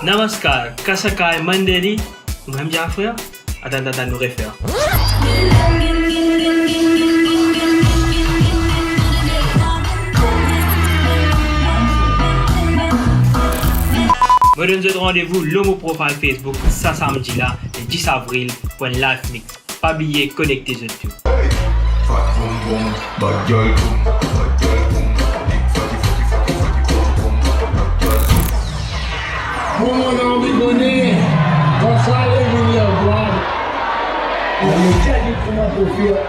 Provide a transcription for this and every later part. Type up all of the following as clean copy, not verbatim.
Namaskar, Kasakai Mandeli, Mouhamed Jaffer, Attends, nous réfère. Je donne rendez-vous l'Homo Profile Facebook, ça samedi là, le 10 avril, pour un live mix. Pas oublier, connectez ce tout. Pour mon envie de donner, quand ça allait venir voir, on me tient du comment pour faire.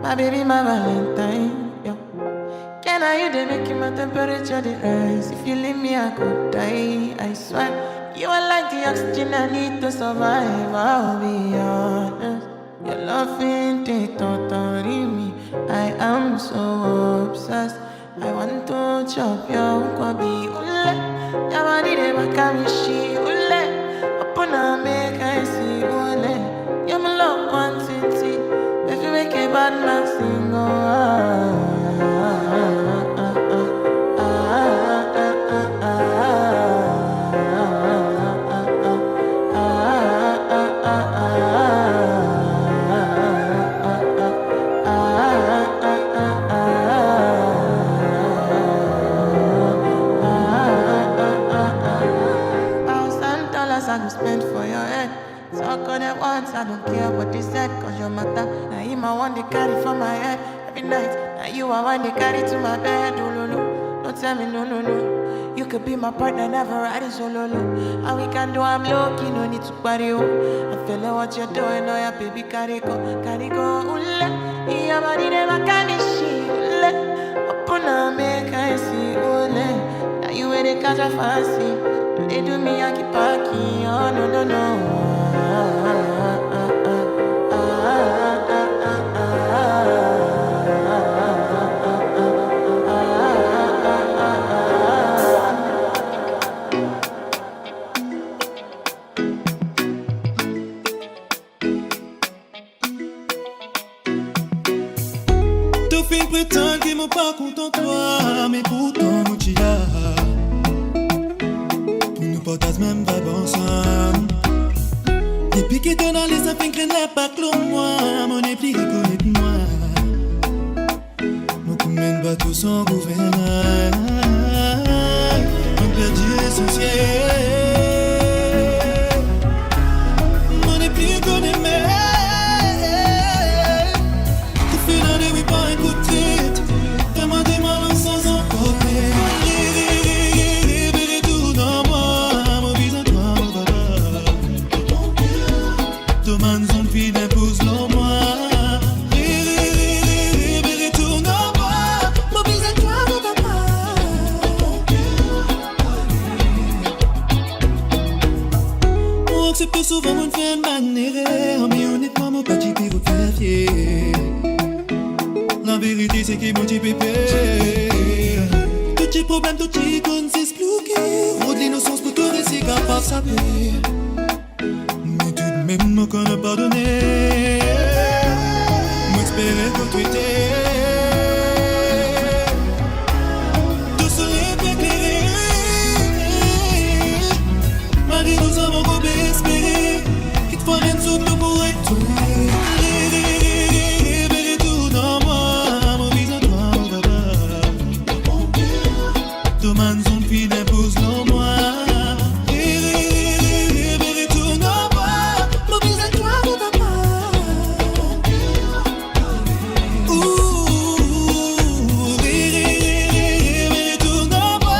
My baby, my Valentine, yo. Can I you they make my temperature the rise? If you leave me, I could die, I swear. You are like the oxygen I need to survive, I'll be honest. Your love ain't it, totally me. I am so obsessed. I want to chop your kwabi, ule. Your body, they make me she, ule. Open up, make I see, ule. You're my love, one city. If you make a bad man sing, oh, I go spend for your head. Talk on it once, I don't care what they said, cause your matter. Now him I want to carry for my head every night. Now you I want to carry to my bed. Oh, no, no. Don't tell me no, no, no. You could be my partner, never riding solo. And we can do, I'm low-key, no need to party. Oh. I'm feeling what you're doing, oh yeah, baby, carry go. Ule, your body never can be she. Ule, open up, make I see. Ule, now you ain't catch a fancy. They do me, I keep packing. Oh no, no, no. fin prétendre qu'ils m'ont pas content toi, mais pourtant nous t'y a. Pour nous partager même vibe ensemble. Depuis que t'es dans les sapins que n'a pas clos moi, mon épli reconnaît-moi. Mon coup mène pas tout son gouvernement. On perdu essentiel. Mon épli reconnaît-moi. Souvent on fait un manière, mais honnêtement mon petit pire vous faire fier. La vérité c'est qu'il m'a dit pépé. Tout tes problèmes, tout tes connes s'expliquer. Trop de l'innocence pour tout récit capable de s'appeler. Mais tout de même moi qu'on a pardonné. Moi espérais que tu étais. Tout serait bien éclairé. Malgré nous avons goûté espérer. Faut rien sous nous pour être tout. Libérez tout dans moi. Mon bise à toi, mon papa. Tout man son fille d'impose dans moi. Libérez tout dans moi. Mon bise à toi, mon papa. Libérez tout dans moi.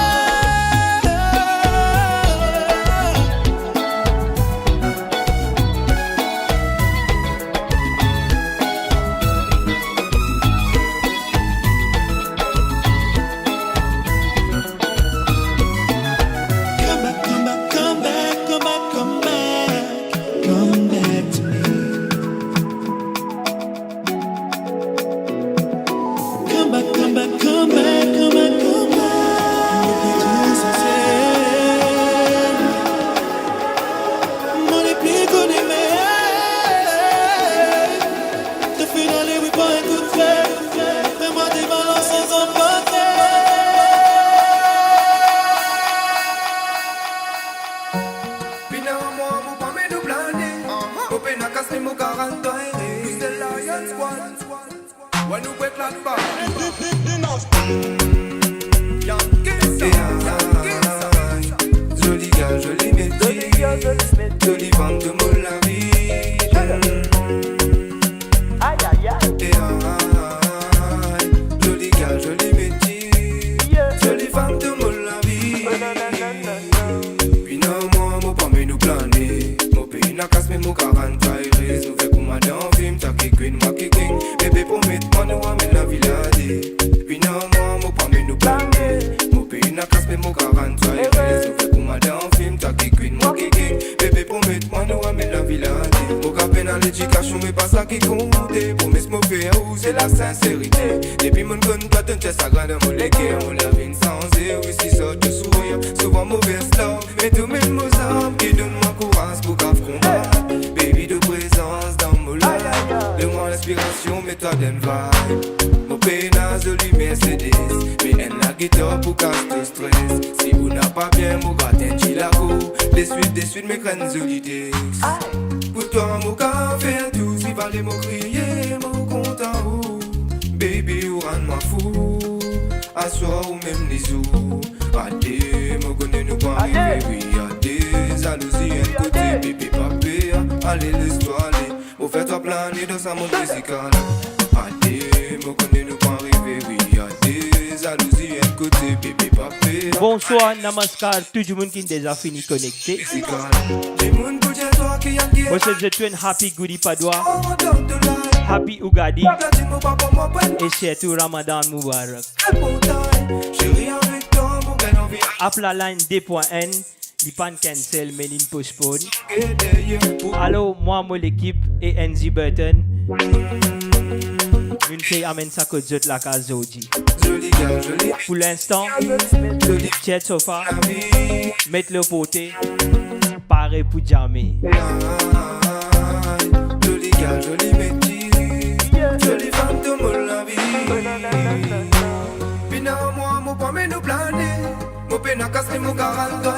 Bonsoir, namaskar, tout le monde qui est déjà fini connecté. Moi, c'est The Happy Gudi Padwa, Happy Ugadi, et surtout Ramadan Mubarak. App la line D.N, il pas cancel, mais il postpone. Allô, moi, l'équipe et NZ Burton. Une fille amène ça que Dieu la case Zoji. Pour l'instant, chat sofa, mettre le poté, pareil pour jamais. Jolie gars, jolie métier, jolie femme de mon la vie. mon garanto.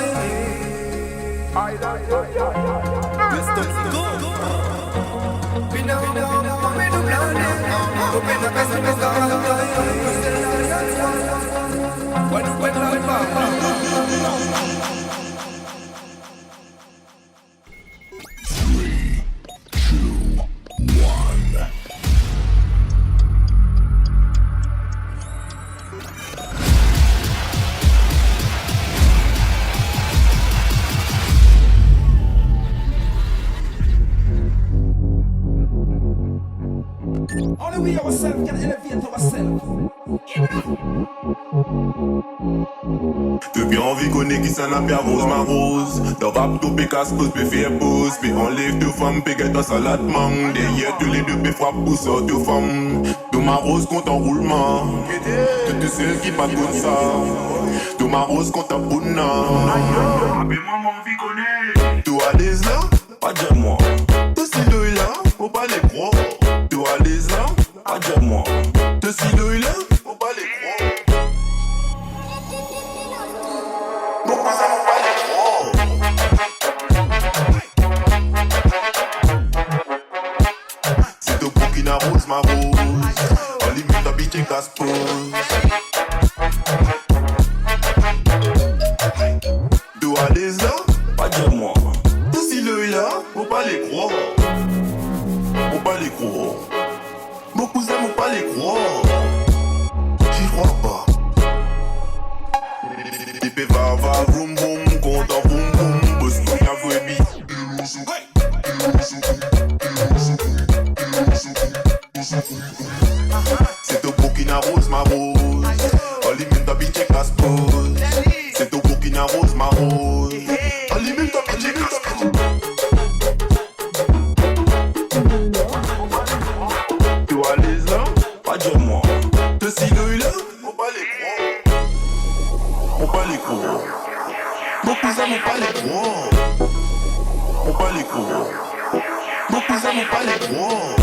Only we ourselves can elevate ourselves. Depuis envie connaît qui s'en a bien rose ma rose. Dans rap tout pécasse pose peut faire pause. Puis enlève deux femmes péguette en salade mang. Derrière tous les deux pécasse frappe pour sortir deux femmes. Tout ma rose compte en roulement. Toutes celles qui pas comme ça. Tout ma rose compte en bouna. Appelle-moi mon envie connaît. Tout à l'aise là, pas de moi. Tout ces deux là, faut pas les croire. Tout à l'aise là, pas de moi. Tout ces deux là, faut pas les croire. Pourquoi ça faut pas les croire? C'est au Burkina Rose ma rose. En limite d'habiter casse pose. Tout à l'aise là, pas de moi. Tout si le là, faut pas les croire. Faut pas les croire. Mon cousin, faut pas les croire. J'y crois pas. Épée va, vroom vroom, compte en vroom vroom. Boss qu'on a vu bi. C'est au Burkina Rose ma rose. En limite d'habiter casse pose. C'est au Burkina Rose ma rose. En limite d'habiter casse pose. Tu vois les là, pas de moi. Te signe là, faut pas les croire. Faut pas les croire. Mon cousin, faut pas les croire. Faut pas les croire. Mon cousin, faut pas les croire.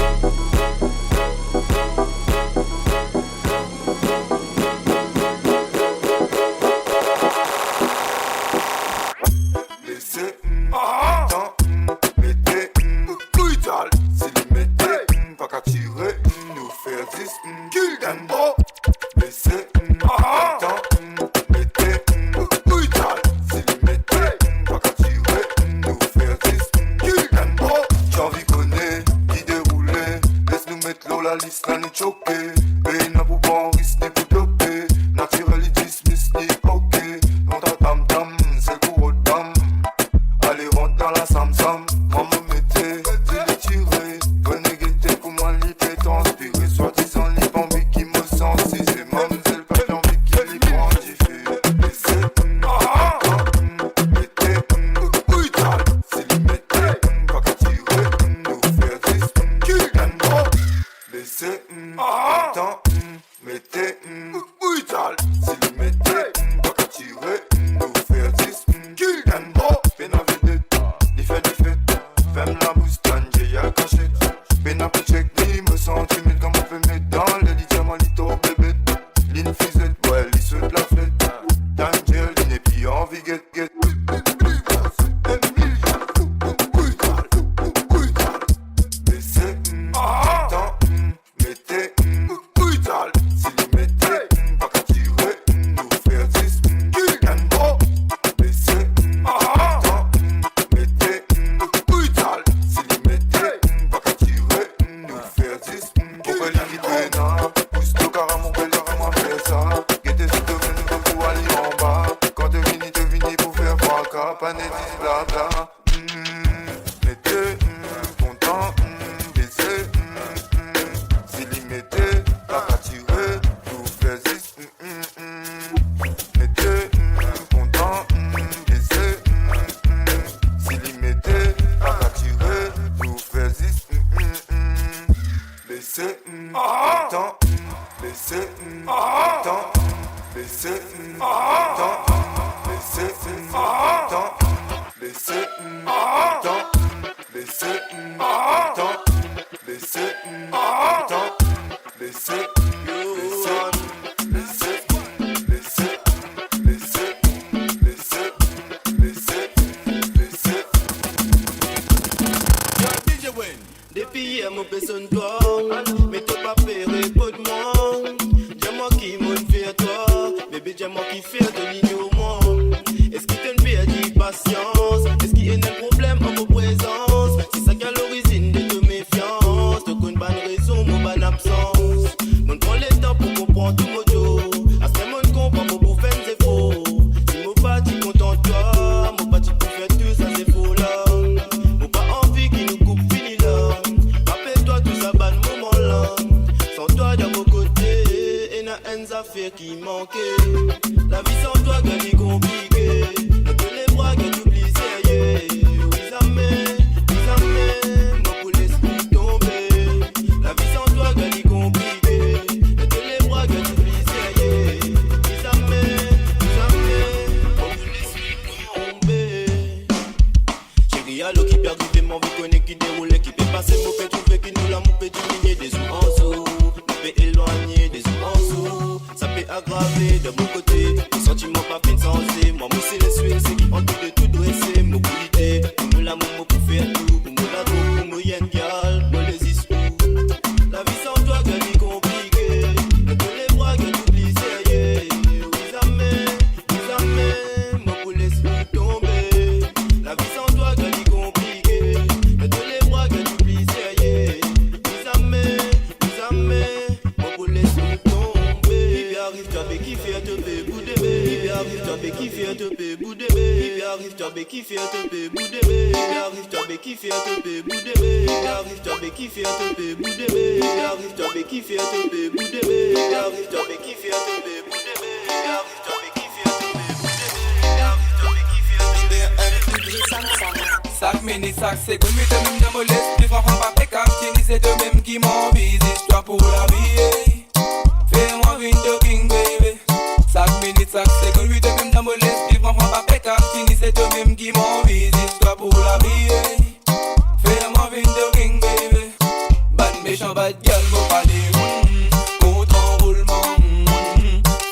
toi de mon côté, et n'a une affaire qui manquait. La vie sans toi, qu'elle est compliquée. Que les bras que tu oublies sérieux. Oui, jamais, moi pour laisser tomber. La vie sans toi, qu'elle est compliquée. Que les bras que tu oublies sérieux. Oui, jamais, moi pour laisser tomber. Chérie, à l'eau qui perd du mon vie connaît qui déroule, qui peut passer, mon peut trouver qui nous l'a, mon peut diminuer des sous en sous. Éloigné des sous. Ça peut aggraver de mon côté. Mon sentiment pas fin sensé. Moi, mousser les sueurs, c'est qui en tout de tout dresser. Mon qualité, pour me l'amour, pour faire tout. Pour me la trouve, pour me yen gal, pour les isous. La vie sans toi, qu'elle est compliquée. Que les bras que tu oublies sérieux. Oui, jamais, moi pour laisser tomber. La vie sans toi, qu'elle est compliquée. Que les bras que tu oublies sérieux. Oui, jamais. Qui fait te paix bout de bébé, arrive toi qui fait te paix bout de bébé, arrive toi qui fait te paix bout de bébé, arrive toi qui fait te paix bout de bébé, arrive toi qui fait te paix bout de bébé, arrive toi qui fait te paix bout de bébé, arrive toi qui fait te paix bout de bébé, arrive toi qui fait te paix. Sac mini sac c'est comme de même de moleste, les enfants pas pécam, c'est de même qui m'envise, histoire pour la vie. Fais-moi une de king baby. Sac minute, sac seconde, oui de même dans mon l'esprit, prends pas pétard, fini c'est eux même qui m'envisent, histoire pour la vie. Fais-moi une de king baby. Bad méchant, bad girl, mon palais, contre enroulement,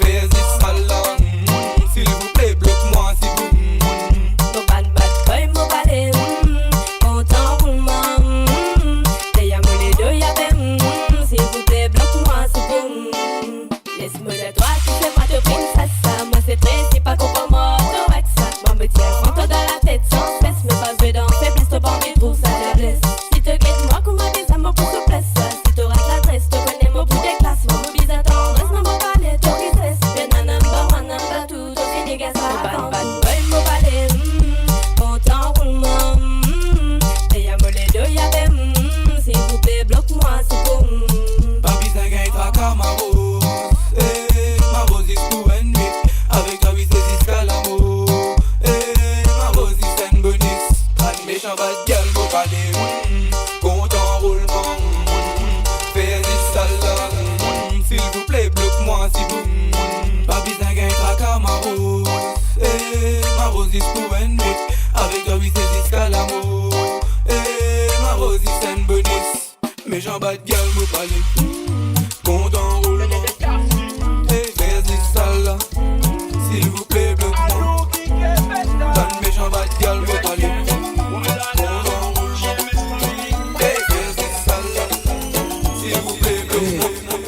fais-y sale, s'il vous plaît, bloque-moi si vous. Mon bad boy, mon palais, contre enroulement, t'es à mon les deux, y'a même, s'il vous plaît, bloque-moi si vous. Laisse-moi de toi, tu fais moi de princesse. Moi c'est très, c'est pas qu'on prend moi autorex. Moi me tiens contre dans la tête sans cesse. Me pas jouer dans faiblesse, te pas mes trous, ça te blesse. Si te guette moi, qu'on m'a des amours pour souplesse. Si te rates l'adresse, te connais mon bout des classes. Moi me bise à tendresse, non mon palais, toi qui cesse. Ben un number two, toi qui dégasse à bad boy, mon palais, compte en roulement. Et y'a moi les deux, y'a même, s'il vous plaît, bloque-moi, c'est bon. Pas besoin gagne tracas, ma rose. Ma rose is pour une nuit. Avec la vie c'est jusqu'à l'amour. Ma rose is un bonus. Pas de méchant, pas de gueule, mon palais. Compte en roulement. Fais du sale. S'il vous plaît, bloque-moi si vous. Pas besoin gagne tracas, ma rose. Ma rose is pour une nuit. Avec la vie c'est jusqu'à l'amour. Ma rose is un bonus. Méchant, pas de gueule, mon palais. Compte en roulement. S'il vous plaît, bloque-moi. Dans mes jambes, bad girl, me parler. S'il vous plaît, bloque-moi.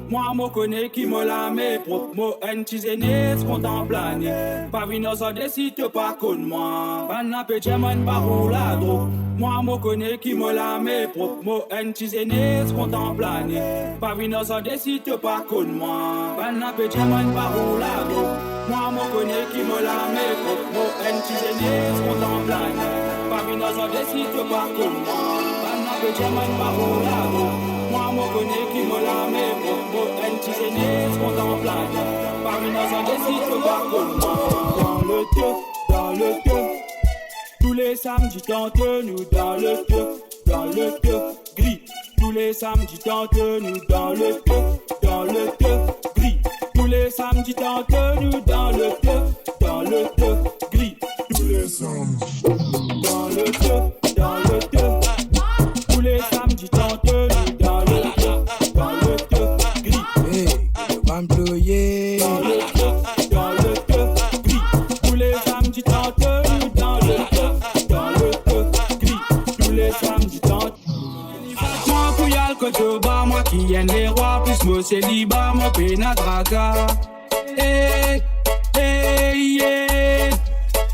Moi, moi connais qui me la met propre. Moi, un petit zéné, contemplané. Pas vino sans décide pas contre moi. Banna petit man barou la dro. Moi, moi connais qui me la met propre. Moi, un petit zéné, contemplané. Pas vino sans décide pas contre moi. Banna petit man barou la dro. Moi, moi connais qui me la met propre. Moi, un petit zéné, contemplané. Pas vino sans décide pas contre moi. Banna petit man barou la dro. Moi, moi connais qui me la met propre. Un petit zéné, contemplané. Parmi nos indécis, pas comme moi. Dans le queue. Tous les samedis, tente nous dans le queue, gris. Tous les samedis, tente nous dans le queue, gris. Tous les samedis, tente nous dans le queue, gris. Tous les samedis, dans le queue. Tous les samedis, tente nous dans le queue, gris. Hey, le employé. Dans le queue, gris. Tous les samedis, tente nous dans le queue, gris. Tous les samedis, tente. Moi, Kouyal, Kotoba, moi qui aime les rois, plus moi célibat, moi pénadraga. Hey, yeah.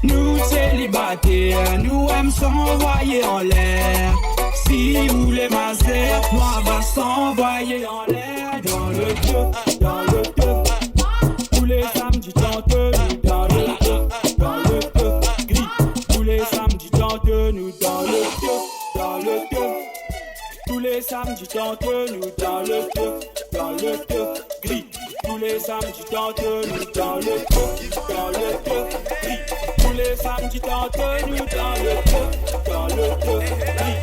Nous célibataires, nous aimons s'envoyer en l'air. Si vous voulez maser, moi va s'envoyer en l'air. Dans le queue. Tous les samedis, tente nous dans le queue, gris. Tous les samedis, tente nous dans le queue. Tous les samedis entre nous dans le club gris. Tous les samedis entre nous dans le club gris. Tous les samedis entre nous dans le club gris.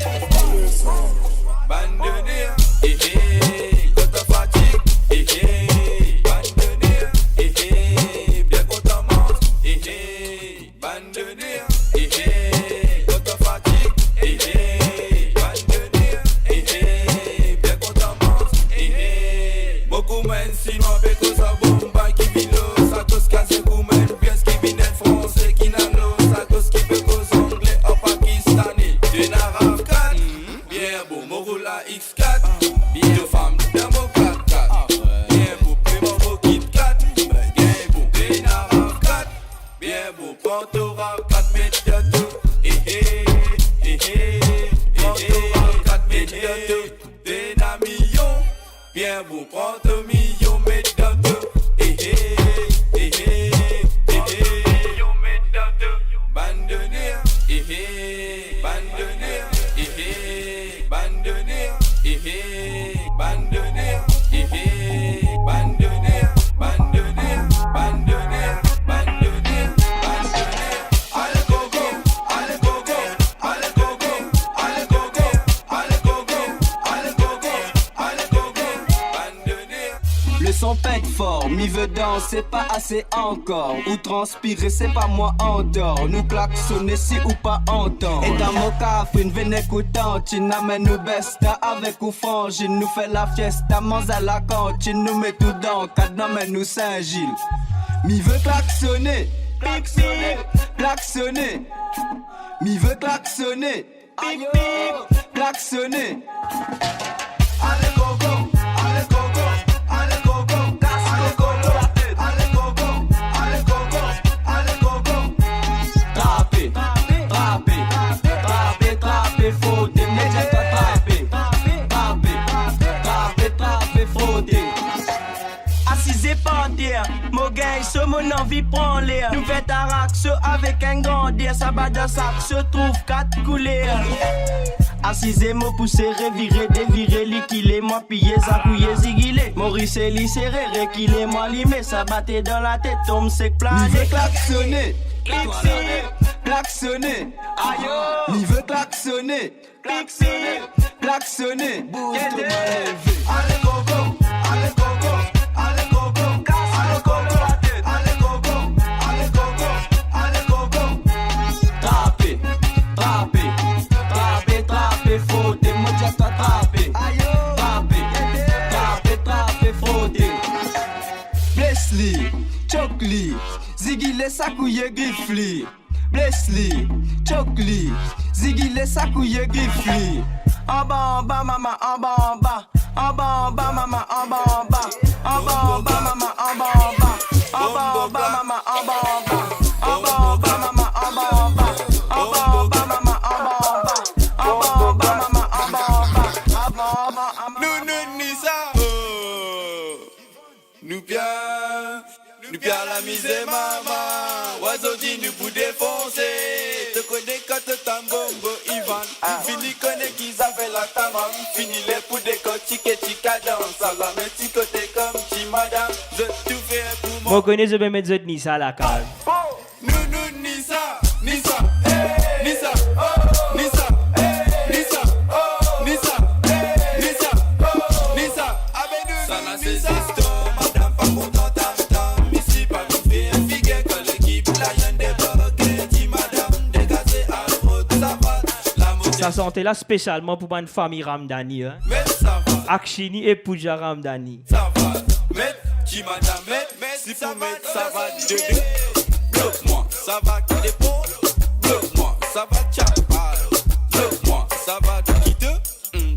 Bandonnière, eh eh, quand t'as fatigue, eh eh, bandonnière, eh eh, bien qu'on t'amuse, eh eh, bandonnière, eh eh, quand t'as fatigue, eh eh, bandonnière, eh eh, bien qu'on t'amuse, eh eh, beaucoup men sinon avec ça bomba qui vino, ça cause casse goumen, bien ce qui vient français qui n'anno, ça cause qui peut cause anglais en pakistani, tu n'arrives qu'à bien beau, mon roule à X4, bien de femmes, bien beau 4-4, bien beau, primo beau Kit Kat, bien beau, bien arabe 4, bien beau, pantora 4 mètres de tout, eh eh, eh eh, pantora 4 mètres de tout, des millions, bien beau, prends millions mètres de tout, eh eh, eh eh, eh eh, millions mètres de tout, bandonnière, eh eh, bandonnière, eh eh, bandonnière, eh eh, bandonnière, eh eh, bandonnière, bandonnière, bandonnière, bandonnière, bandonnière. Allez gogo, allez gogo, allez gogo, allez gogo, allez gogo, allez gogo, allez gogo, bandonnière. Le son pète fort, m'y veut danser, pas assez encore. Ou transpirer, c'est pas moi en dehors. Nous klaxonner si ou pas entend. Et dans mon café, une veine écoutante, tu n'amènes nous besta avec ou frangine. Nous fait la fiesta, mange à la cantine. Nous met tout dans le cadre, n'amène nous Saint-Gilles. M'y veut klaxonner, klaxonner, klaxonner. M'y veut klaxonner, aïe, klaxonner. Allez gogo, allez gogo, allez gogo, allez gogo, allez gogo, allez gogo, allez gogo. Trapper, trapper, trapper, trapper, frauder, mais j'ai pas trapper, trapper, trapper, frauder. Assisé par terre, mon gars, ce mon envie prend l'air. Nous fait un raxo avec un grand dé, ça bat dans sac, se trouve 4 couleurs. Assisé, mon poussé, reviré, déviré, liquilé, moi pillé, zakouillé, zigilé. Maurice et serré, réquilé, moi limé, ça battait dans la tête, tombe sec plané. M'y veut klaxonner, klaxonner, klaxonner, aïe, m'y veut klaxonner, klaxonner, klaxonner. Allez gogo, allez gogo, allez gogo, allez gogo, allez gogo, allez gogo, allez gogo. Trapper, trapper, trapper, trapper, frauder, moi j'ai pas trapper, trapper, trapper, trapper, frauder. Bless-li, choke-li, zigile sakouye gifli. Bless-li, choke-li, zigile sakouye gifli. En bas, maman, en bas, en bas. En bas, maman, en bas, en bas. En bas, maman, en bas, en bas. En bas, maman, en bas, en bas. En bas, maman, en bas, en bas. En bas, maman, en bas, en bas. En bas, maman, en bas, en bas. Nous ni ça. Nous bien la misère maman. Oiseau dit nous pour défoncer. Te connais quand te tambongo Ivan. Fini connais qu'ils avaient la tamam. Fini les pour des cotiques et cadence. La métis côté comme ti madame. Je tout fais pour moi. Moi connais je vais mettre zot ni ça à la cave. Nous ni ça, ni ça, ni ça, ni ça, ni ça, ni ça, ni ça, ni ça. Avec nous, ça n'a cessé. Madame pas contente, ici pas nous fait un figue quand l'équipe la y'en débarque. Ti madame dégagée à l'autre, ça va. Ça sentait là spécialement pour une famille Ramdani. Hein? Mais ça va. Akshini et Pooja Ramdani. Ça va. Mais ti madame, mais si pour mettre ça va de bloque-moi, ça va qui dépôt. Bloque-moi, ça va tchapal. Bloque-moi, ça va te quitter.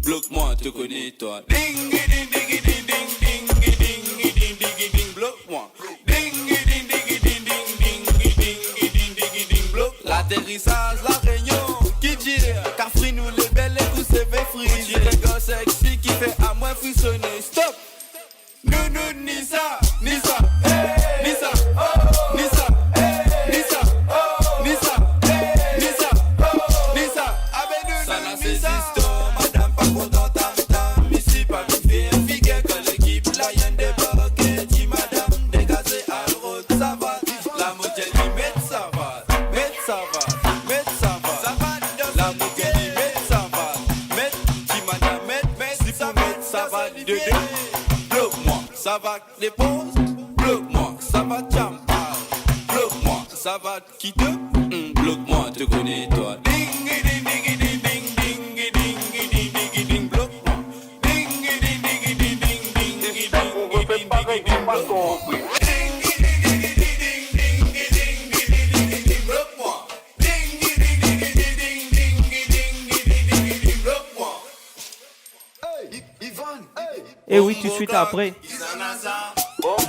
Bloque-moi, te connais toi. Ding ding ding ding ding ding ding ding ding ding ding. Bloque-moi. Ding ding ding ding ding ding ding ding ding ding. Bloque. L'atterrissage, la réunion. Qui tire? Cafri nous les belles et tous ces free. Tire un gars sexy qui fait à moins frissonner. Stop. Nous ni ça, ni ça, ni ça, ni ça, ni ça, ni ça, ni ça, ni ça. Avec nous, ça n'a cessé, madame pas contente. va Dédé. Bloque-moi, ça va dépose. Bloque-moi, ça va Champagne. Bloque-moi, ça va qui te bloque-moi, te connais toi. Ding ding ding ding ding ding ding ding ding ding bloque-moi. Ding ding ding ding ding ding ding ding bloque-moi. Et oui, tout de suite après,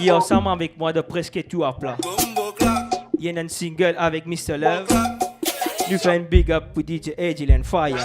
il est ensemble avec moi de presque tout à plat. Il y a un single avec Mr. Love. Nous faisons un big up pour DJ Agile and Fire.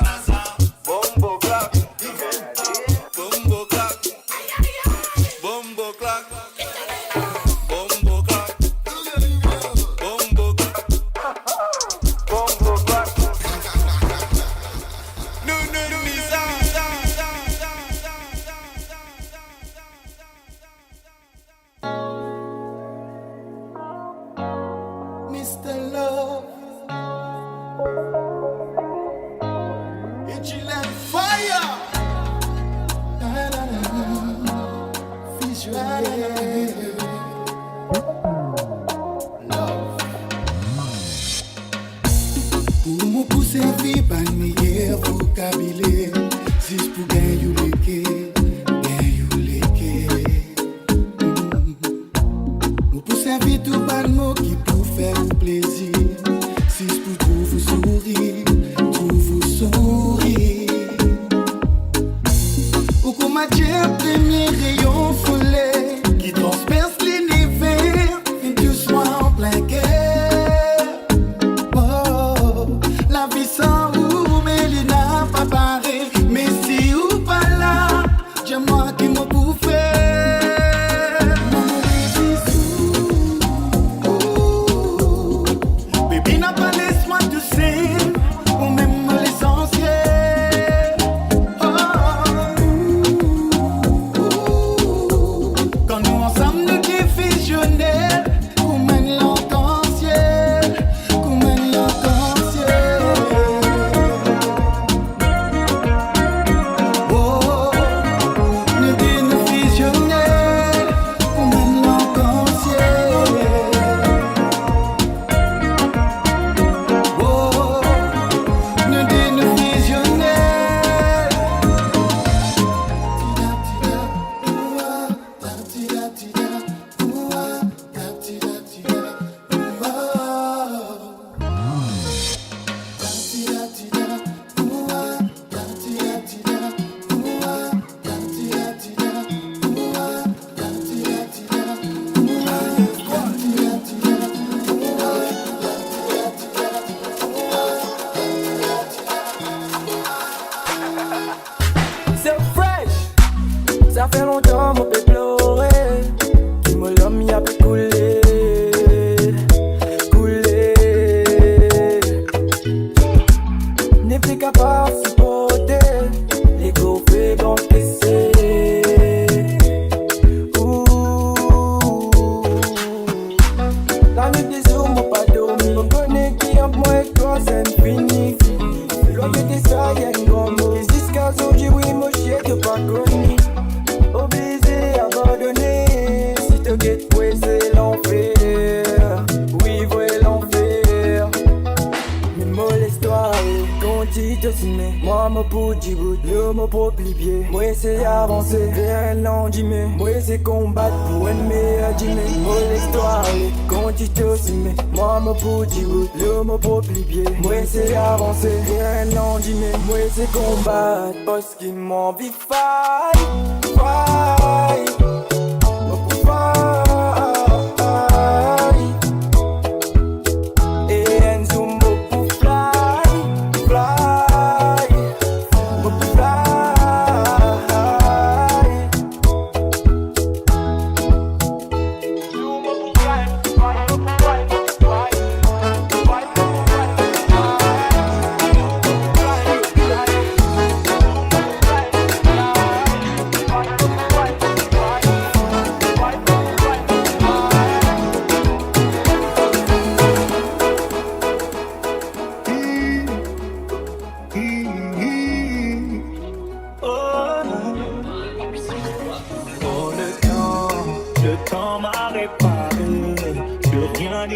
Parce qu'il m'envie fight, fight.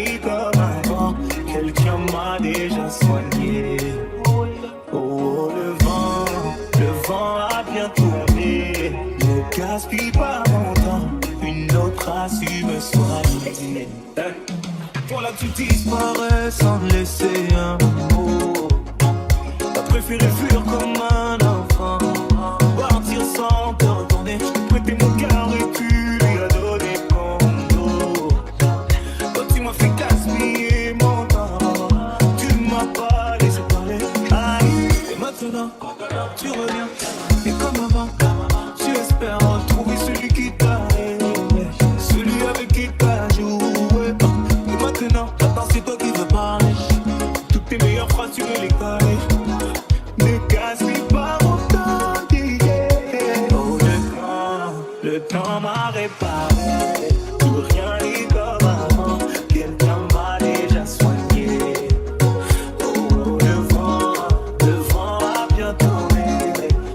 ni comme avant. Quelqu'un m'a déjà soigné. Oh, le vent a bien tourné. Ne gaspille pas mon temps, une autre a su me soigner. Voilà que tu disparais sans laisser un mot. T'as préféré fuir comme un enfant, partir sans te retourner. Je prêtais mon cœur et tu lui as donné ton dos. Toi tu m'as fait gaspiller mon temps, tu m'as pas laissé parler. Aïe, et maintenant tu reviens, et comme avant, tu espères retrouver celui qui t'a aimé, celui avec qui t'as joué. Et maintenant, attends, c'est toi qui veux parler. Toutes tes meilleures phrases tu veux les coller. Ne gaspille pas mon temps d'hier. Oh, le temps m'a réparé. Plus rien n'est comme avant. Quelqu'un m'a déjà soigné. Oh, le vent a bien tourné.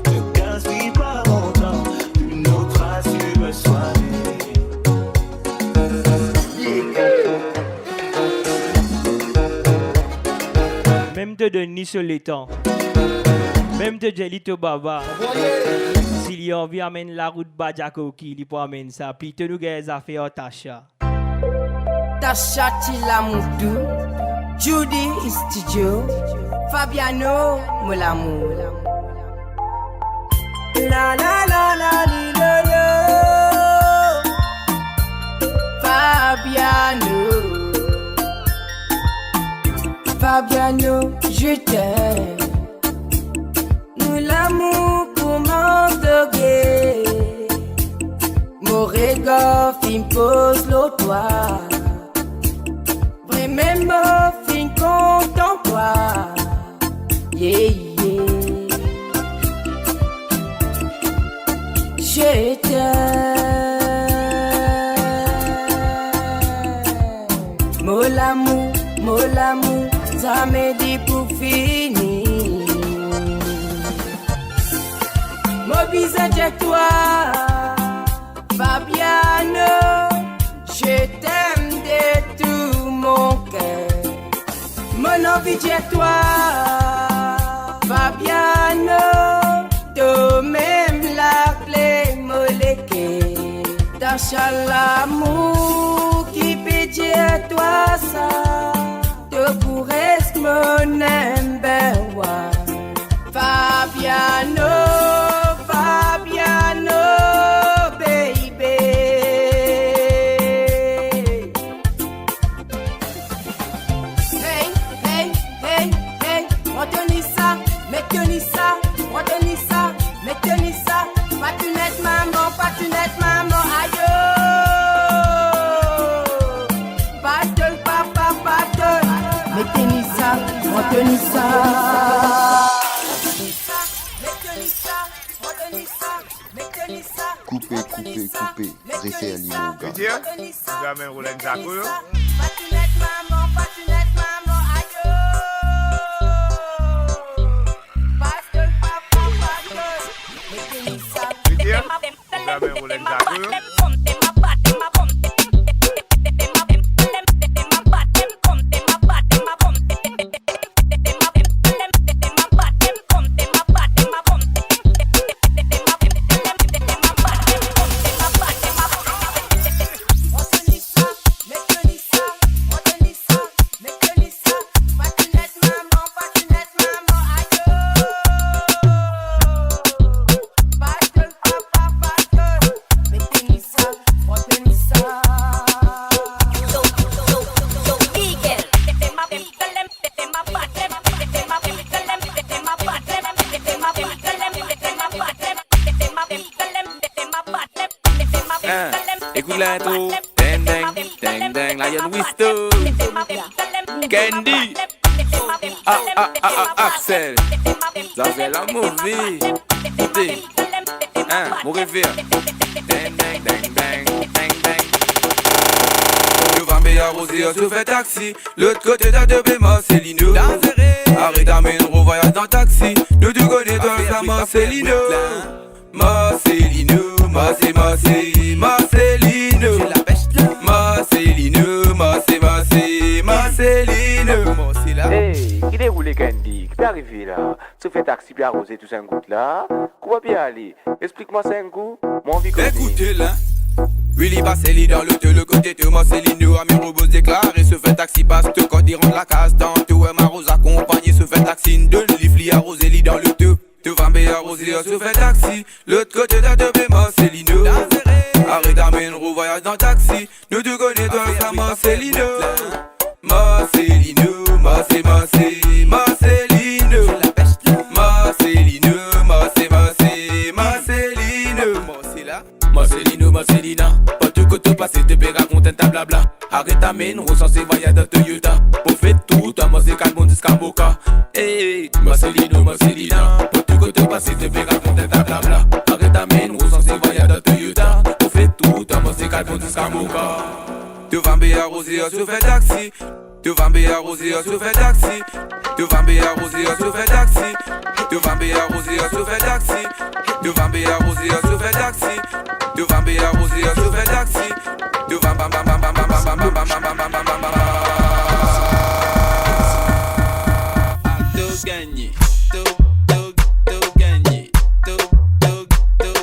Ne gaspille pas mon temps, une autre a su me soigner. Même de Denis sur les temps. Même de Jelito Baba. S'il y a envie, amène la route Badjako qui lui peut amener ça. Puis tu nous gars affaires Tasha. Tasha Tilamudu, Judy Studio, Fabiano Molamu. La la la la li lo lo. Fabiano, je t'aime. Nous l'amour commence de gué. Mon regard fin pose l'eau toi. Vraiment fin content toi. Yeah yeah. Je t'aime. Mon l'amour, ça me dit pour finir. Mon visage à toi, Fabiano, je t'aime de tout mon cœur. Mon envie à toi, Fabiano, toi-même l'appeler moléqué. Tasha l'amour qui pédie à toi ça, te pourrais mon number one. Fabiano, baby. Hey, on tenit ça, mais tennis ça, on tenit ça, mais tennis ça. Pas tu net maman, aïe. Battle, mais tennis ça, on tenit ça. Coupé, greffé à l'imoga. Tu dis, tu amènes Roland Jaco, yo? Tu dis, tu amènes Roland Jaco, yo? Écoute l'intro, ding, Lion Wisto, Candy, Axel, ça fait la mauvaise, écoutez, mon réveil, ding. Nous va me arroser, on se fait taxi, l'autre côté d'un de Marcelino, arrête d'amener le voyage dans taxi, nous tu connais toi ça Marcelino. Marcelino, Marcelino, puis arrivé là. Tu fais taxi puis arroser tout un goutte là. Comment bien aller? Explique-moi ça un coup. Mon envie connaît. Écoutez là. Willy Basselli dans le côté Thomas Céline, Ami Robos déclaré se fait taxi passe quand il rentre la case dans tout et Maros accompagné se fait taxi de l'ifli arrosé lit dans le tout. Devant B arrosé se fait taxi. L'autre côté de Marcelino. Arrête d'amener roue voyage dans taxi. Nous te connaissons toi ça Marcelino. Marcelino, Marcelino, Marcelino, Marcelino, Marcelina. Pas tout côté passé te paiera content ta blabla. Arrête d'amener recensé voyage dans Toyota. Pour faire tout, toi moi c'est Calmon Discamboca. Hey, Marcelino, Marcelina. Pas tout côté passé te paiera content ta blabla. Arrête d'amener recensé voyage dans Toyota. Pour faire tout, toi moi c'est Calmon Discamboca. Devant B arrosé se fait taxi. Devant B arrosé se fait taxi. Devant B arrosé se fait taxi. Devant B arrosé se fait taxi. Devant B arrosé se fait taxi. Devant B arrosé se fait taxi. Devant bam bam bam bam bam bam bam bam bam bam bam bam bam. Tout gagné. Tout gagné. Tout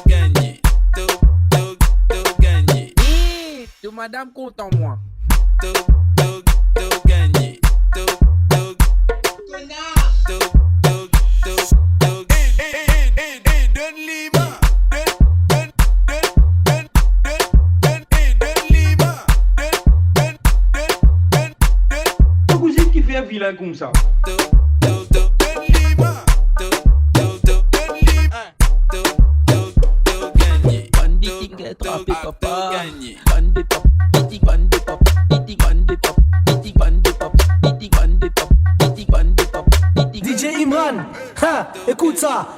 gagné. Tout gagné. De madame compte en moi. Tout gagné. Tout donne-lui ma. Pourquoi c'est qui fait un vilain comme ça? DJ Imran, ha, écoute ça.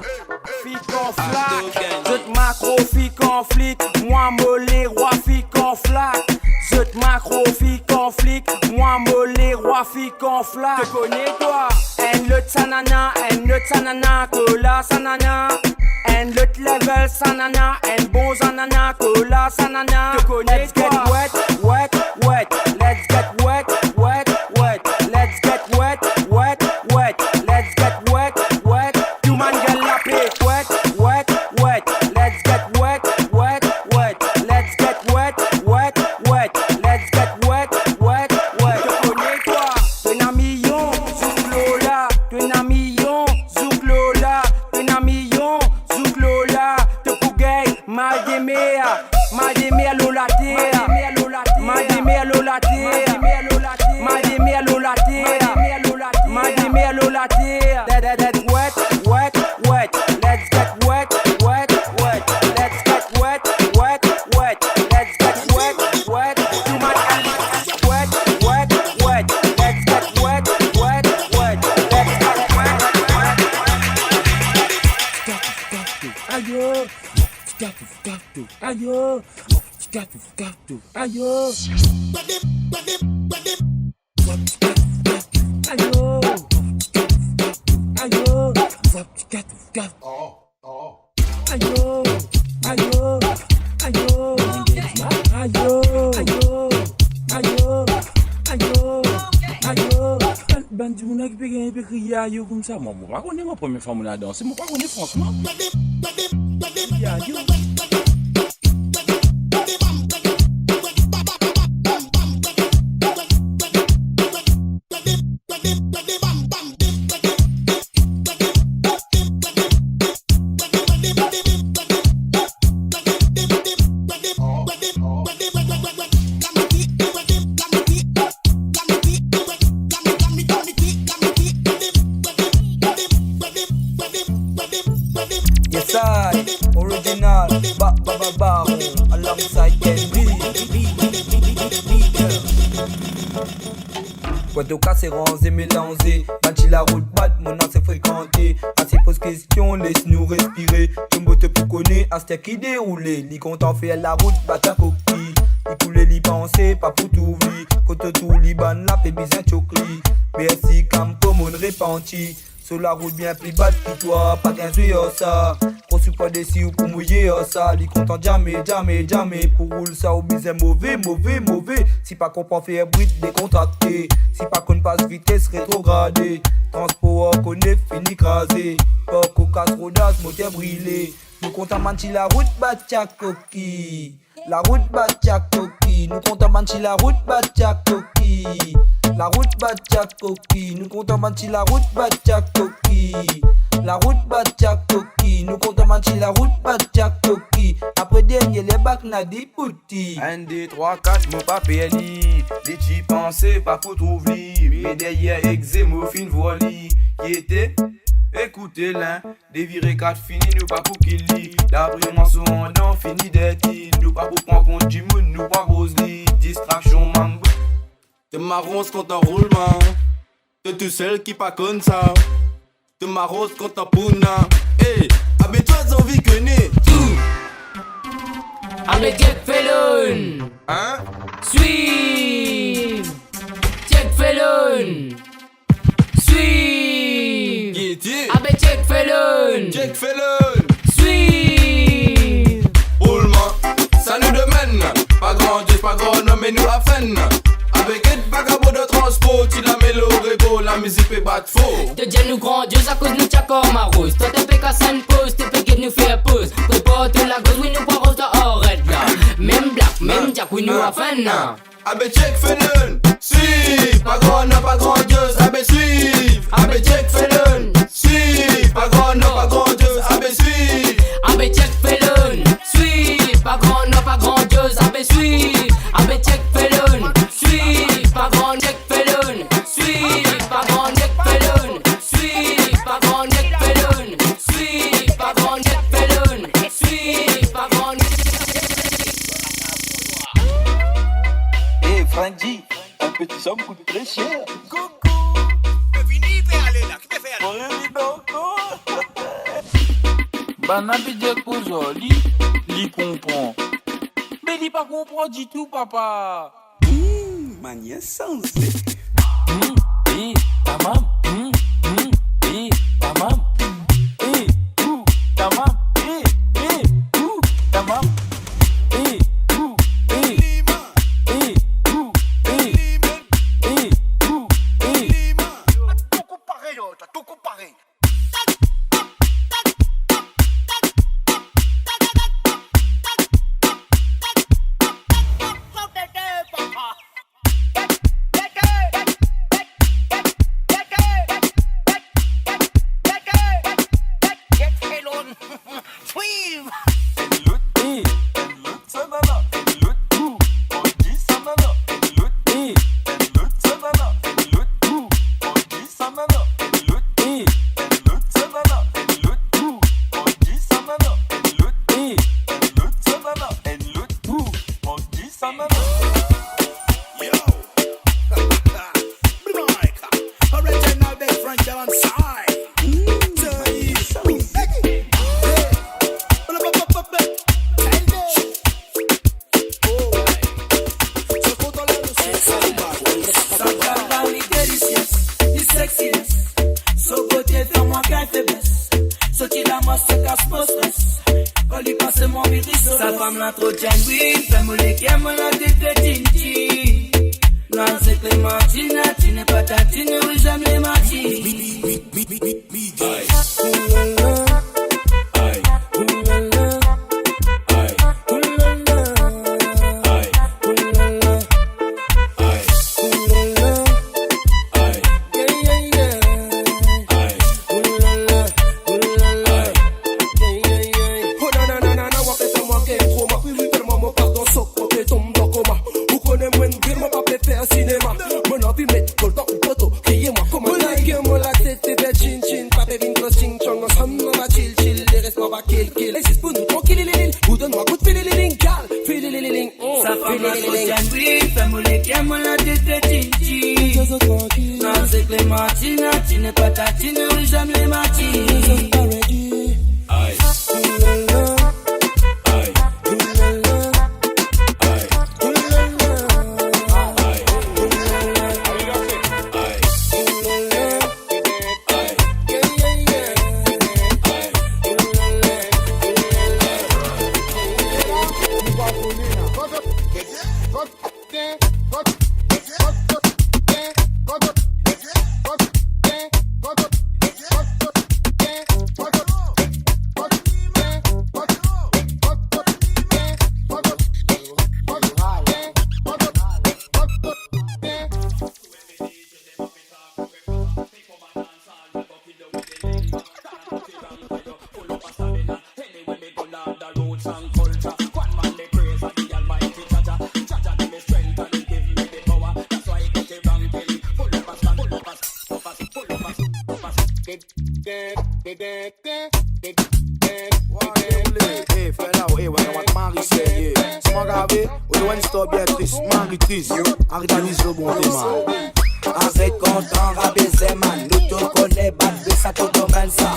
Fic en flac, zut macro fic en flic, moi mollet roi fic en flac. Zut macro fic en flic, moi mollet roi fic en flac. Te connais toi? En le tanana, cola sanana. En le level sanana, en bon sanana, cola sanana. Te connais toi? Let's get wet, wet, wet. Let's get wet, wet, wet. Let's get wet, wet, wet. Let's get wet, wet. Tu man get la paix, wet, wet, wet. Let's get wet, wet, wet. Let's get wet, wet, wet. Let's get wet, wet, wet. Te connais toi? Tu n'as million, zouklola. Tu n'as million, zouklola. Tu n'as million, zouklola. Te pougay, mademea. Mademea lolatea. Mademea lolatea. Mademea lolatea. Mademea lolatea. That's wet, wet, wet. Let's get wet, wet, wet. Let's get wet, wet, wet. Let's get wet, wet. Too much wet, wet, wet. Let's get wet, wet, wet. Let's get wet, wet. Ayo, ayo, ayo. Bandi moun ak pe gen pe kriya yo comme ça. Moi pas connais ma première fois moun a danser, moi pas connais franchement. Ya yo. Yes, I, original, ba, alongside Henry. Quanto casserons et mélangés, Banchi la route bad, mon nom c'est fréquenté. Assez pose question, laisse-nous respirer. Jumbo te pour connaître, à ce qui déroulé. Li content fait la route, bat ta coquille. Li coulé, li pensé, pas pour tout vie. Côte tout liban, la paix bizarre chocli. Merci, cam comme on repenti. Sur la route bien plus batte que toi, pas 15 heures ça. On suis pas déçu ou pour mouiller ça. Li content jamais. Pour rouler ça au bizarre mauvais. Si pas comprend faire bruit décontracté. Si pas qu'on passe vitesse rétrogradée. Transport connaît fini crasé. Port coca trop d'as, moteur brûlé. Nous comptons manchi la route Batchakoki. La route Batchakoki. Nous comptons manchi la route Batchakoki. La route Batchakoki. Nous comptons manchi la route Batchakoki. La route Batchakoki. Nous comptons manchi la route Batchakoki. Après dernier les bacs n'a dit pouti. 1, 2, 3, 4, mon papier li. Les petits pensées pas pour trouver. Mais derrière exémo fin voili. Qui était? Écoutez l'un, des virés 4 fini, nous pas pour qu'il lit. D'après moi, son nom fini d'être il. Nous pas pour prendre compte du monde, nous pas rose lit. Distraction, mambo. Te marrons quand on roulement. Te tout seul qui pas comme ça. Te marrons quand on pouna. Eh, habille-toi sans vie que né. Avec Jack Felon. Hein? Suive. Jack Felon. Suive. Avec Jack Felon. Jack Felon. Suive. Roulement, ça nous demène. Pas grand Dieu, pas grand homme, mais nous la faine. Avec un vagabond de transport, il a méloré beau, la musique peut battre faux. Te Dieu nous grandiose à cause nous tcha comme à rose. Toi t'es péka sans pause, t'es péké nous faire pause. Prépare la gauche, oui nous pas rose de oreille là. Même black, même jack, oui nous a faine là. Abbé Jack Felon, suive. Pas grand homme, pas grandiose, abbé suive. Abbé Jack Felon, suive. Pas grand homme, pas grandiose, abbé suive. Abbé Jack Felon, suive. Pas grand homme, pas grandiose, abbé suive. Abbé Jack Felon, suive. Pas grand Jack Felon, suive. Pas grand Jack Felon, suive. Pas grand Jack Felon, suive. Pas grand Jack Felon, suive. Pas grand. Hey Franji, un petit somme coûte très cher. Banabi Jack Pozo, li comprend. Mais li pas comprend du tout, papa. Manière sensée. Tamam. Tamam. Tamam. Tamam. Tout comparé. Sa femme l'entretient, oui, fais-moi les qui aiment la tête tinti. Non, c'est Clémentine, tu n'es pas tatine, oui, j'aime les matines. Sa femme l'entretient, oui, fais-moi les qui aiment la tête tinti. Non, c'est Clémentine, tu n'es pas tatine, oui, j'aime les matines. vibes and culture. One man they praise and the almighty Jaja. Jaja give me strength and he give me the power. That's why I get the ranking. Full of us, full of us, full of us, full of us, full of us. Hey, fella, hey, what Marie say, yeah. C'est pas grave, on doit une histoire Béatrice, Marie-Trice, arrête le bon man. Arrête content, rabaiser man. Nous te connais, bad de ça, tout domaine ça.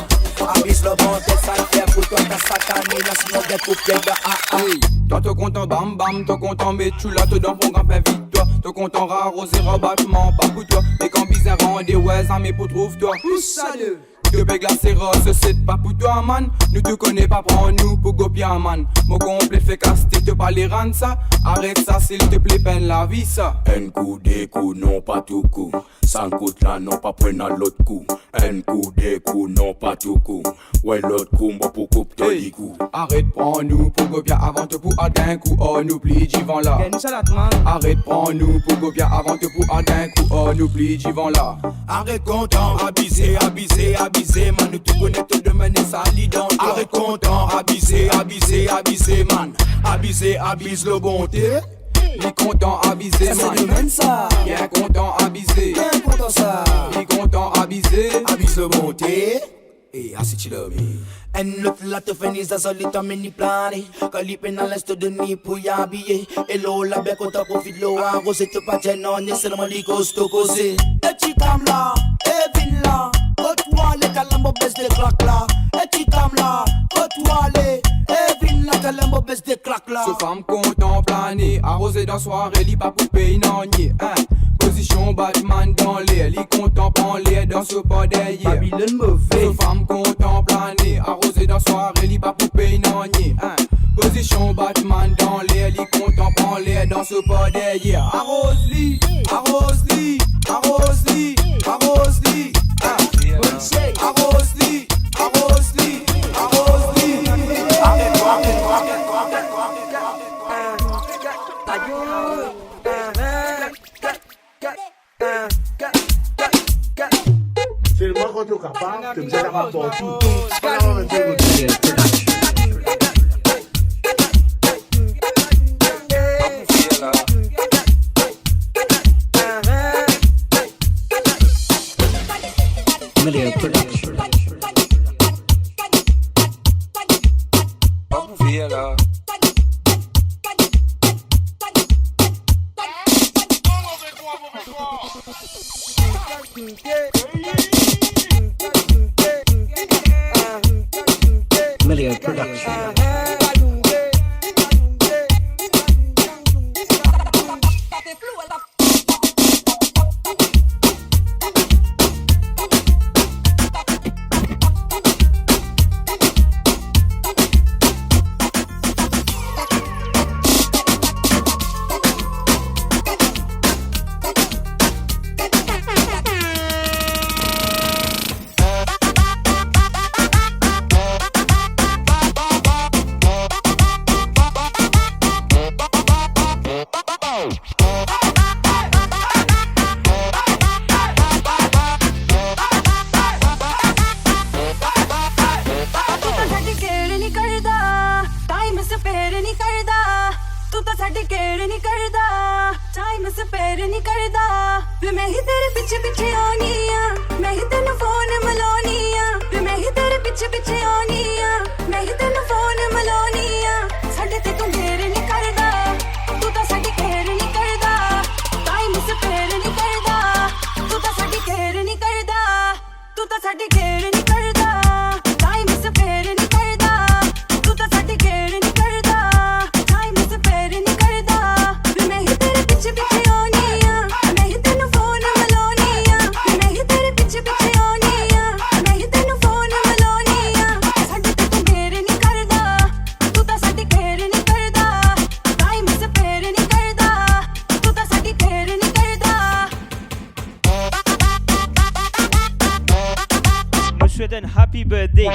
Abuse le bon tête, ça le fait pour toi, t'as satané, là, sinon des coupiers de hey, toi te content, bam bam, te content, mais tu l'as, te donnes pour grimper vite, toi. Te content, raroser, rabattement, pas pour toi. Et quand bizarre, on des ouais, mais pour trouve-toi. Pousse ça de. Que bé glacé rose, c'est pas pour toi, man. Nous te connais pas, prends-nous pour gopier, man. Mon complet fait caster, te pas les rendre ça. Arrête ça, s'il te plaît, peine la vie, ça. Un coup, des coups, non pas tout coup. Sans coûte là, non pas prendre l'autre coup. Un coup, des coups, non pas tout coup. Ouais, l'autre coup, moi pour coupe toi des coups. Arrête, prends-nous pour gopier avant te pour d'un coup. Oh, nous plie, j'y vends là. Arrête, prends-nous pour gopier avant te pour d'un coup. Oh, nous plie, j'y vends là. Arrête content, abuser, abuser, abuser, man. Nous te connais, te demander ça, lit dans toi. Arrête content, abuser, abuser, abuser, man. Abuser, abuse le bonté. Les contents avisés, man. C'est même ça. Bien content avisé. Bien content ça. Les contents avisés. Abuse le bonté. Et ainsi tu l'as mis. En l'autre là te finis à solita mini plané. Calipé dans l'est de Ni pour y habiller. Et l'eau la bec on t'a profite l'eau arrosé. Te pas t'en on est seulement les costos causés. Et tu comme là, et vin là. Toi les calambo baisse des claques là. Et tu comme là, toi les. Et vin là calambo baisse des claques là. Ce femme content plané. Arrosé dans soirée, li pas poupée nanier. Position Batman dans l'air. Li content prend l'air dans ce pas derrière. Babylone mauvais. Ce femme content plané. Arrosé dans soirée, li pas poupée nanier. Position Batman dans l'air. Li content prend l'air dans ce pas derrière. Arrose-li, arrose-li, arrose-li, arrose-li. Arrose-li, arrose-li, arrose-li. C'est le moins qu'on est capable, tu me sais pas pour tout. Million production. Million production. Happy birthday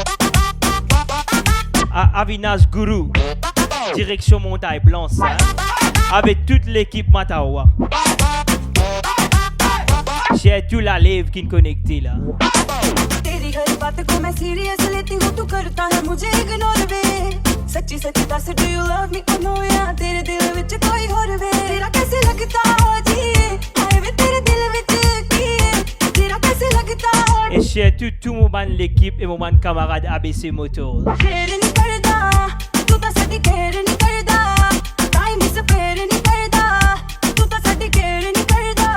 à Avinash Guru, direction Montagne Blanche, avec toute l'équipe Matawa. J'ai tout la lèvre qui est connectée là. तेरी हर बात को मैं सीरियस लेती हूँ, तू करता है मुझे इग्नोर वे. सच्ची सच्ची दस do you love me oh no यार तेरे दिल विच कोई होर वे तेरा कैसे लगता हो जी आए वे तेरे दिल विच की तेरा कैसे लगता हो Et chez tout mon man l'équipe et mon man camarade ABC Motors. Kher नहीं करदा तू तां साडी खेर नहीं करदा टाइम इस फेर नहीं करदा तू तां साडी खेर नहीं करदा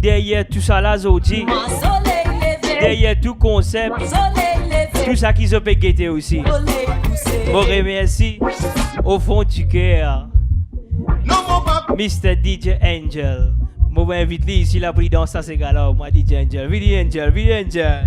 derrière tout ça là, Zodi, derrière tout concept, tout ça qu'ils ont pégué aussi. Bon, remercie au fond du cœur, Mr. DJ Angel, Moi, invite lui ici, la pour dans ça, c'est gars-là. Moi, DJ Angel. Vidi Angel, Vidi Angel.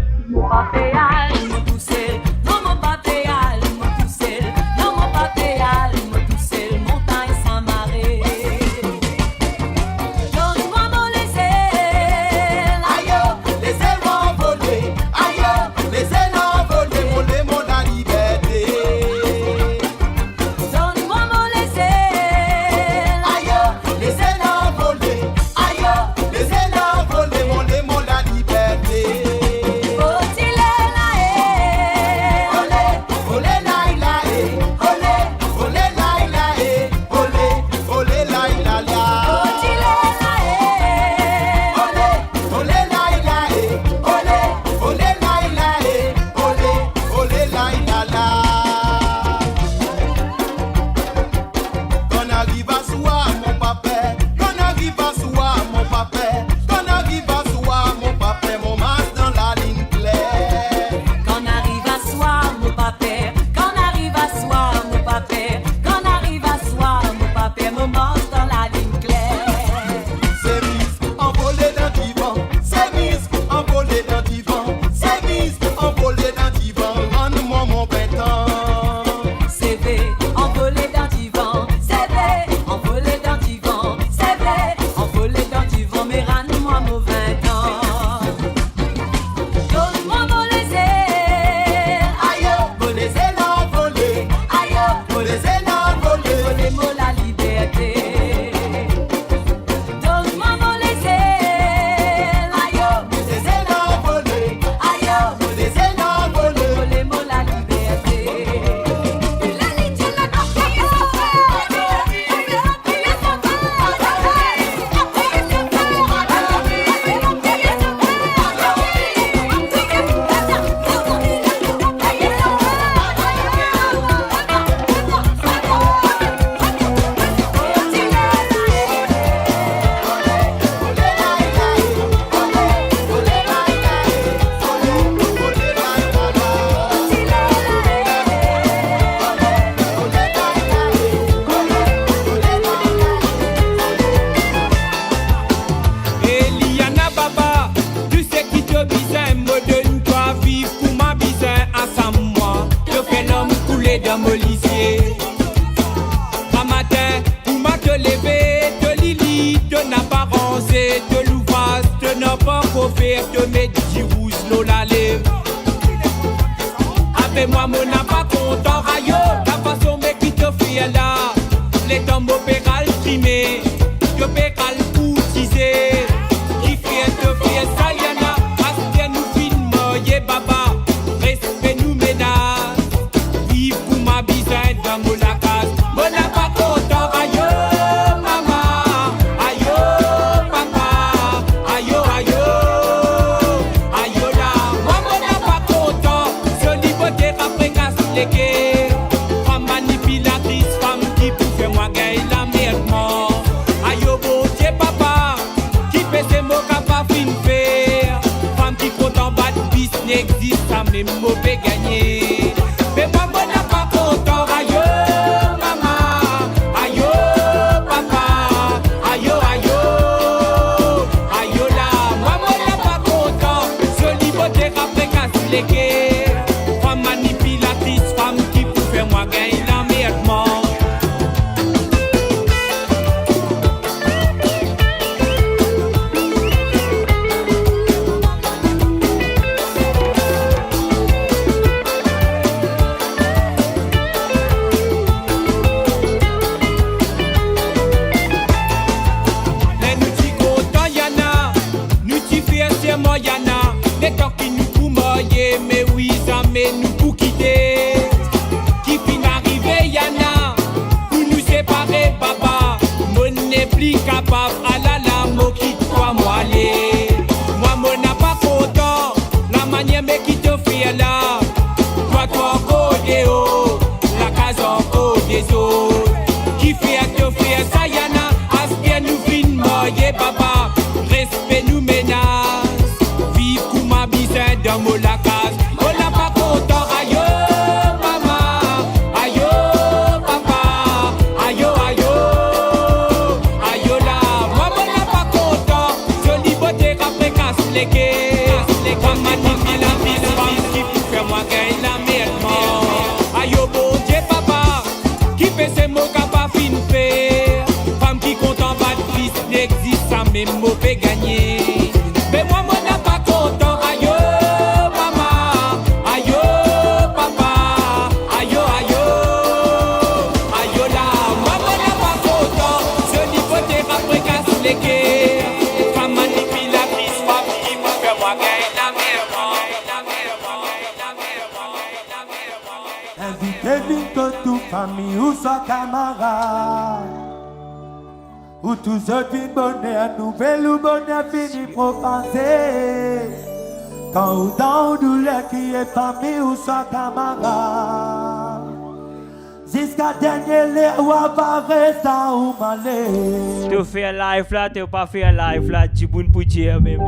Respect nous menace, vive Kouma Bizin dans la case. On n'a pas content. Les femmes magnifiques, la vie, femme qui pour faire moi gagner la merde. Aïe, oh bon Dieu, papa, qui fait ces mots qu'a pas fin faire. Femme qui compte en bas de fils, n'existe ça, même mot fait gagner. Mais moi, n'a pas content. Aïe, oh, maman, aïe, oh, papa, aïe, oh, aïe, oh, aïe, oh, là. Moi, n'a pas content. Ce niveau t'es après casse les guerres. Femme manipule la vie, femme qui pour faire moi gagner la merde. Invitez-vous que toute famille ou soit camarade, ou tous autres vivent bonheur, nouvelle ou bonheur fini pour penser. Quand ou dans ou douleur qui est famille ou soit camarade, jusqu'à dernier l'air ou apparaît ça ou malé. Tu fais un live là, tu pas fait un live là, tu boun pour dire même.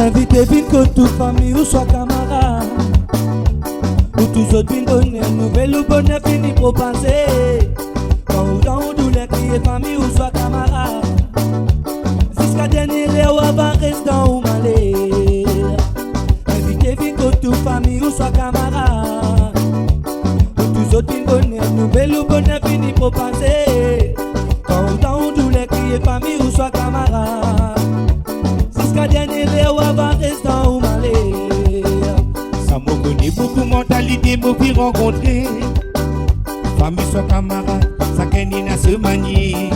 Invitez vite que toute famille ou soit camarade, ou tous autres vite bonheur, nouvelle ou bonheur fini pour penser. Quand ou dans ou douleur qui est famille ou soit camarade, jusqu'à dernier l'air ou avant restant ou malé. Invitez vite que toute famille ou soit camarade, ou tous autres vite bonheur, nouvelle ou bonheur fini pour penser. Quand ou dans ou douleur qui est famille ou soit camarade, jusqu'à dernier l'air ou avant restant ou malé. Ça me connaît beaucoup mentalité, me puis rencontrer. Famille soit camarade, ça qu'elle a se manier.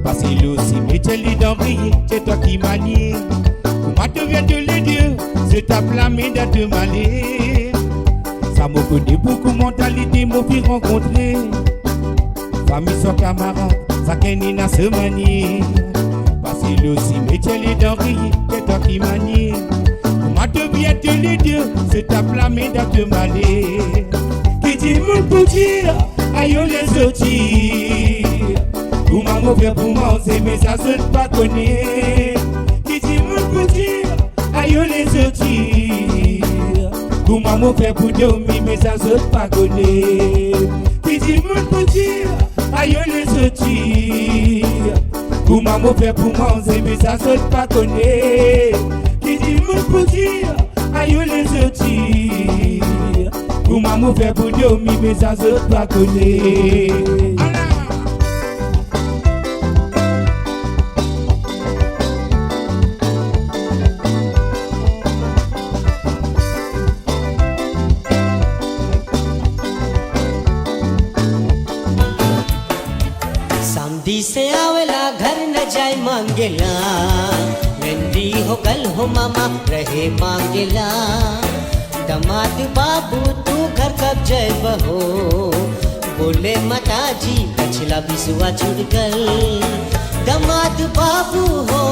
Parce qu'il aussi métier d'enrier, c'est toi qui manier. Comment tu viens de les deux, c'est ta blâmée de te maler. Ça me connaît beaucoup mentalité, me puis rencontrer. Famille soit camarade, ça qu'elle a se manier. C'est aussi métier d'enrier, c'est toi qui manie. Comment te bien te les deux, c'est ta blâmée dans te maler. Qui dit mon pour dire, aïe les autres. Comment mon père pour manger, mais ça se pas connaît. Qui dit mon pour dire, aïe les autres. Comment mon père pour dormir, mais ça se pas connaît. Qui dit mon pour dire, aïe les autres. Comment mon père pour manger, mais ça se pas connaît. Qui dit mon pour dire, aïe les autres. Comment mon père pour dormir, mais ça se pas connaît. samedi से आवेला घर न जाए मांगेला नंदी हो कल हो मामा रहे मांगेला दमाद बाबू तू घर कब जाए बहो बोले माता जी कछला बिसुआ छुड़ गल दमाद बाबू हो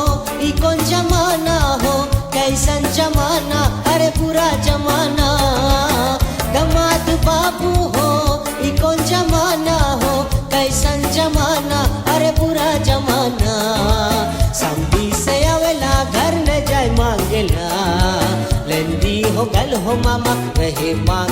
ई कौन जमाना हो कैसन जमाना अरे पूरा जमाना दमाद बाबू हो ई कौन जमाना हो कैसन जमाना अरे पूरा जमाना समझी से आवेला घर न जाए मांगेला लेंदी हो गल हो मामा रहे मांग